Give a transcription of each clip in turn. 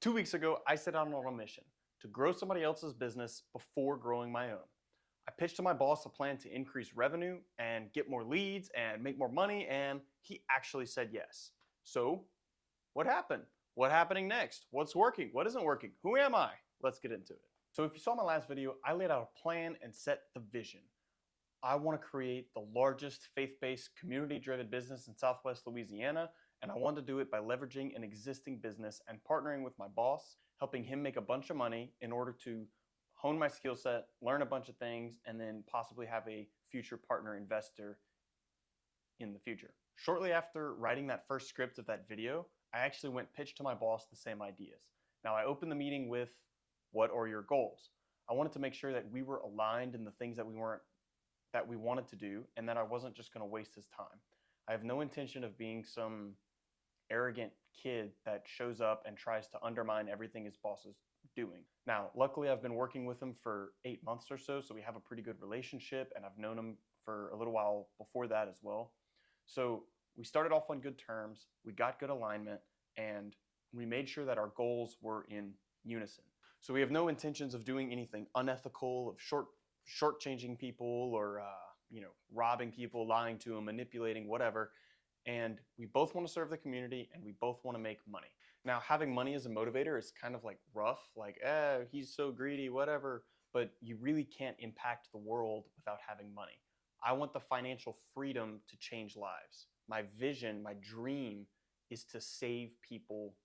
2 weeks ago, I set out on a mission to grow somebody else's business before growing my own. I pitched to my boss a plan to increase revenue and get more leads and make more money, and he actually said yes. So, what happened? What's happening next? What's working? What isn't working? Who am I? Let's get into it. So if you saw my last video, I laid out a plan and set the vision. I want to create the largest faith-based, community-driven business in Southwest Louisiana, and I want to do it by leveraging an existing business and partnering with my boss, helping him make a bunch of money in order to hone my skill set, learn a bunch of things, and then possibly have a future partner investor in the future. Shortly after writing that first script of that video, I actually went pitch to my boss the same ideas. Now I opened the meeting with, what are your goals? I wanted to make sure that we were aligned in the things that we wanted to do, and that I wasn't just going to waste his time. I have no intention of being some arrogant kid that shows up and tries to undermine everything his boss is doing. Now, luckily I've been working with him for 8 months or so we have a pretty good relationship, and I've known him for a little while before that as well. So we started off on good terms, we got good alignment, and we made sure that our goals were in unison. So we have no intentions of doing anything unethical, of shortchanging people, or robbing people, lying to them, manipulating, whatever. And we both want to serve the community, and we both want to make money. Now, having money as a motivator is kind of like rough, like, he's so greedy, whatever, but you really can't impact the world without having money. I want the financial freedom to change lives. My vision, my dream is to save people,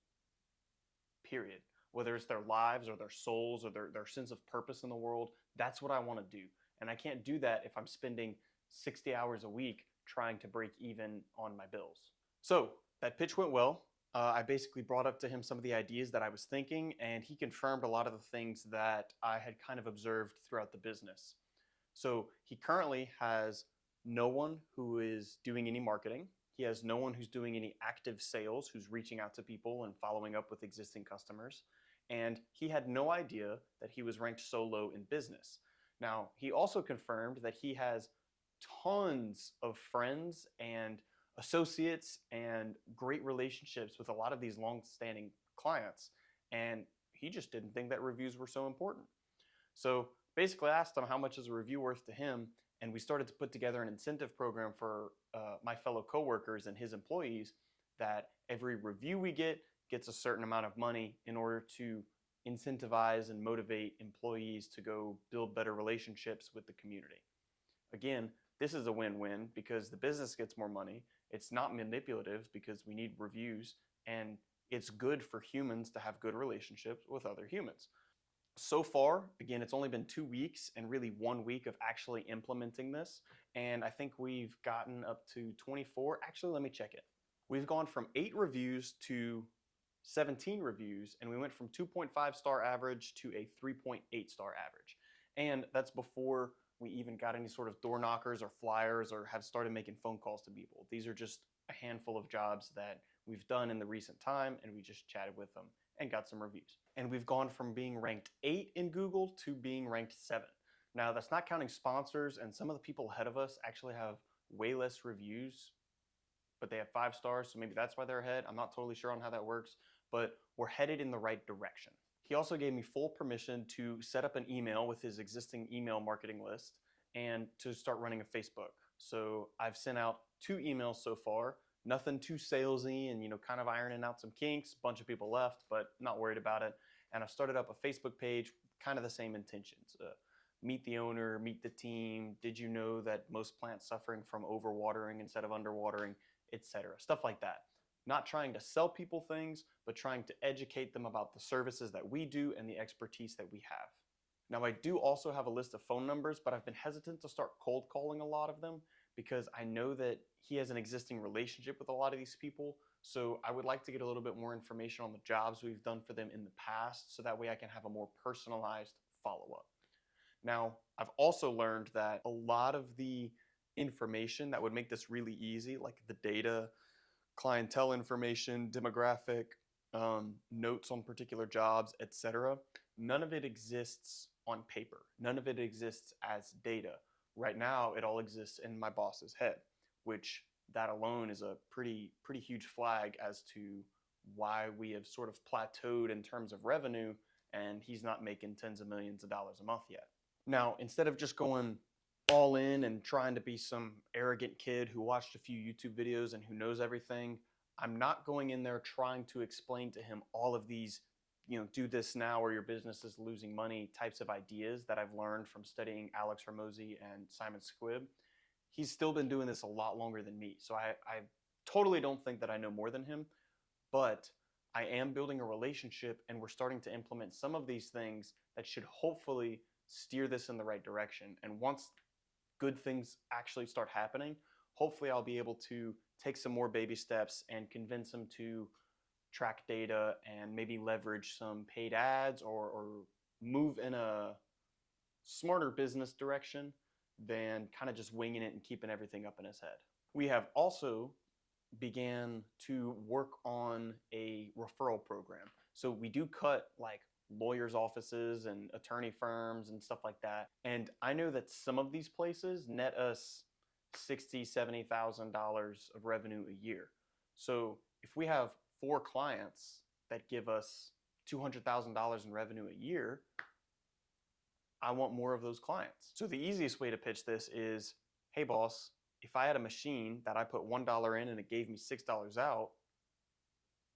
period. Whether it's their lives or their souls or their sense of purpose in the world, that's what I want to do. And I can't do that if I'm spending 60 hours a week trying to break even on my bills. So that pitch went well. I basically brought up to him some of the ideas that I was thinking, and he confirmed a lot of the things that I had kind of observed throughout the business. So he currently has no one who is doing any marketing. He has no one who's doing any active sales, who's reaching out to people and following up with existing customers. And he had no idea that he was ranked so low in business. Now, he also confirmed that he has tons of friends and associates and great relationships with a lot of these long-standing clients, and he just didn't think that reviews were so important. So basically I asked him how much is a review worth to him, and we started to put together an incentive program for my fellow coworkers and his employees, that every review we get gets a certain amount of money in order to incentivize and motivate employees to go build better relationships with the community. Again, this is a win-win because the business gets more money, it's not manipulative because we need reviews, and it's good for humans to have good relationships with other humans. So far, again, it's only been 2 weeks and really 1 week of actually implementing this, and I think we've gotten up to 24. Actually, let me check it. We've gone from 8 reviews to 17 reviews, and we went from 2.5 star average to a 3.8 star average. And that's before we even got any sort of door knockers or flyers or have started making phone calls to people. These are just a handful of jobs that we've done in the recent time, and we just chatted with them and got some reviews. And we've gone from being ranked 8 in Google to being ranked 7. Now, that's not counting sponsors, and some of the people ahead of us actually have way less reviews, but they have 5 stars, so maybe that's why they're ahead. I'm not totally sure on how that works, but we're headed in the right direction. He also gave me full permission to set up an email with his existing email marketing list and to start running a Facebook. So I've sent out 2 emails so far, nothing too salesy and kind of ironing out some kinks. A bunch of people left, but not worried about it. And I've started up a Facebook page, kind of the same intentions. Meet the owner, meet the team. Did you know that most plants suffering from overwatering instead of underwatering, etc. Stuff like that. Not trying to sell people things, but trying to educate them about the services that we do and the expertise that we have. Now, I do also have a list of phone numbers, but I've been hesitant to start cold calling a lot of them because I know that he has an existing relationship with a lot of these people. So I would like to get a little bit more information on the jobs we've done for them in the past, so that way I can have a more personalized follow-up. Now, I've also learned that a lot of the information that would make this really easy, like the data, clientele information, demographic, notes on particular jobs, etc., none of it exists on paper. None of it exists as data. Right now, it all exists in my boss's head, which that alone is a pretty huge flag as to why we have sort of plateaued in terms of revenue and he's not making tens of millions of dollars a month yet. Now, instead of just going all in and trying to be some arrogant kid who watched a few YouTube videos and who knows everything, I'm not going in there trying to explain to him all of these, do this now or your business is losing money types of ideas that I've learned from studying Alex Hormozi and Simon Squibb. He's still been doing this a lot longer than me. So I totally don't think that I know more than him, but I am building a relationship and we're starting to implement some of these things that should hopefully steer this in the right direction. And once good things actually start happening, hopefully I'll be able to take some more baby steps and convince him to track data and maybe leverage some paid ads or move in a smarter business direction than kind of just winging it and keeping everything up in his head. We have also began to work on a referral program. So we do cut like lawyers' offices and attorney firms and stuff like that. And I know that some of these places net us $60,000, $70,000 of revenue a year. So if we have 4 clients that give us $200,000 in revenue a year, I want more of those clients. So the easiest way to pitch this is, hey boss, if I had a machine that I put $1 in and it gave me $6 out,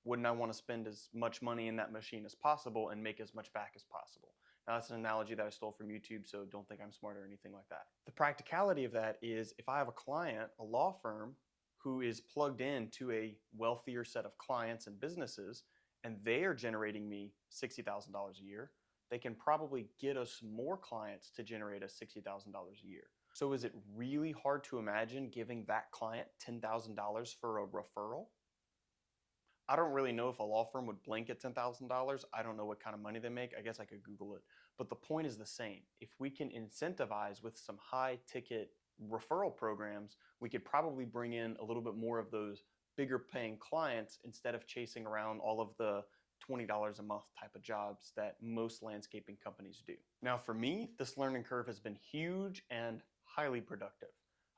wouldn't I want to spend as much money in that machine as possible and make as much back as possible? Now that's an analogy that I stole from YouTube, so don't think I'm smart or anything like that. The practicality of that is if I have a client, a law firm, who is plugged into a wealthier set of clients and businesses, and they are generating me $60,000 a year, they can probably get us more clients to generate us $60,000 a year. So is it really hard to imagine giving that client $10,000 for a referral? I don't really know if a law firm would blink at $10,000. I don't know what kind of money they make. I guess I could Google it. But the point is the same. If we can incentivize with some high ticket referral programs, we could probably bring in a little bit more of those bigger paying clients instead of chasing around all of the $20 a month type of jobs that most landscaping companies do. Now for me, this learning curve has been huge and highly productive.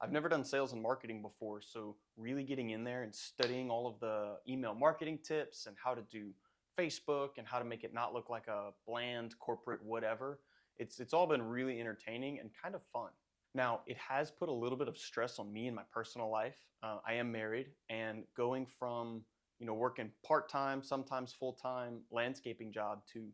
I've never done sales and marketing before, so really getting in there and studying all of the email marketing tips and how to do Facebook and how to make it not look like a bland corporate whatever, it's all been really entertaining and kind of fun. Now, it has put a little bit of stress on me in my personal life. I am married, and going from working part-time, sometimes full-time landscaping job to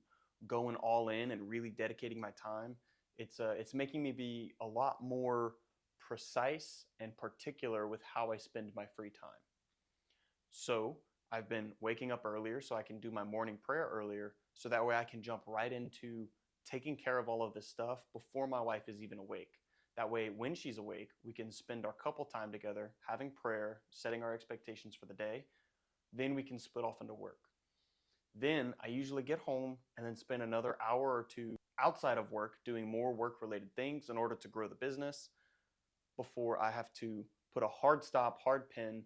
going all in and really dedicating my time, it's making me be a lot more precise and particular with how I spend my free time. So I've been waking up earlier so I can do my morning prayer earlier, so that way I can jump right into taking care of all of this stuff before my wife is even awake. That way, when she's awake, we can spend our couple time together, having prayer, setting our expectations for the day. Then we can split off into work. Then I usually get home and then spend another hour or 2 outside of work doing more work-related things in order to grow the business before I have to put a hard stop, hard pin,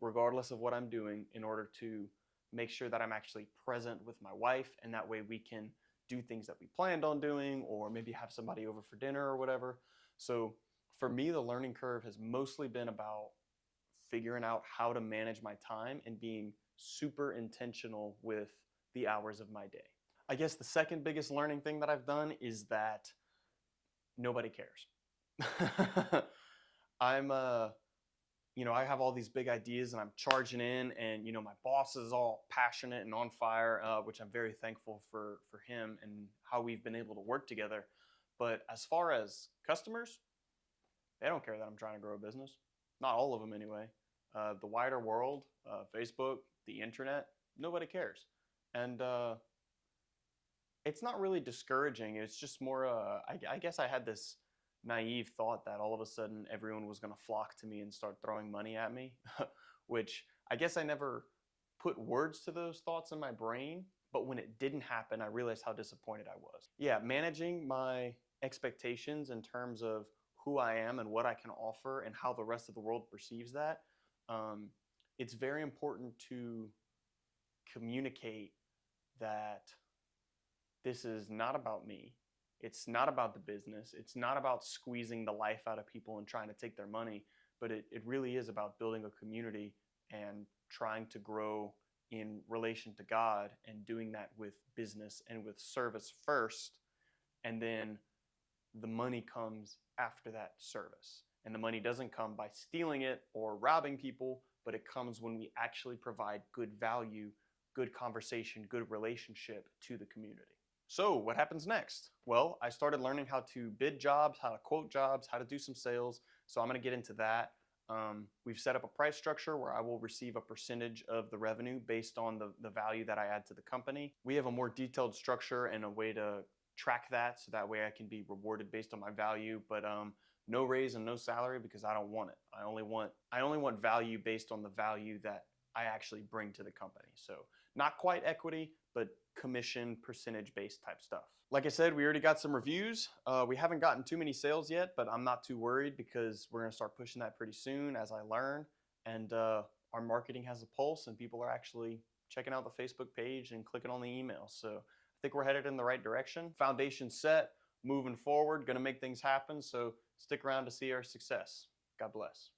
regardless of what I'm doing, in order to make sure that I'm actually present with my wife, and that way we can do things that we planned on doing, or maybe have somebody over for dinner or whatever. So for me, the learning curve has mostly been about figuring out how to manage my time and being super intentional with the hours of my day. I guess the second biggest learning thing that I've done is that nobody cares. I have all these big ideas and I'm charging in, and my boss is all passionate and on fire, which I'm very thankful for him and how we've been able to work together. But as far as customers, they don't care that I'm trying to grow a business. Not all of them anyway. The wider world, Facebook, the internet, nobody cares. And it's not really discouraging. It's just more, I guess I had this naive thought that all of a sudden everyone was going to flock to me and start throwing money at me, which I guess I never put words to those thoughts in my brain. But when it didn't happen, I realized how disappointed I was. Yeah, managing my expectations in terms of who I am and what I can offer and how the rest of the world perceives that, it's very important to communicate that this is not about me. It's not about the business. It's not about squeezing the life out of people and trying to take their money, but it really is about building a community and trying to grow in relation to God and doing that with business and with service first, and then the money comes after that service. And the money doesn't come by stealing it or robbing people, but it comes when we actually provide good value, good conversation, good relationship to the community. So what happens next? Well, I started learning how to bid jobs, how to quote jobs, how to do some sales. So I'm going to get into that. We've set up a price structure where I will receive a percentage of the revenue based on the value that I add to the company. We have a more detailed structure and a way to track that, so that way I can be rewarded based on my value, but no raise and no salary because I don't want it. I only want value based on the value that I actually bring to the company. So not quite equity, but commission percentage based type stuff. Like I said, we already got some reviews. We haven't gotten too many sales yet, but I'm not too worried because we're gonna start pushing that pretty soon as I learn. And our marketing has a pulse and people are actually checking out the Facebook page and clicking on the email. So I think we're headed in the right direction. Foundation set, moving forward, gonna make things happen. So stick around to see our success. God bless.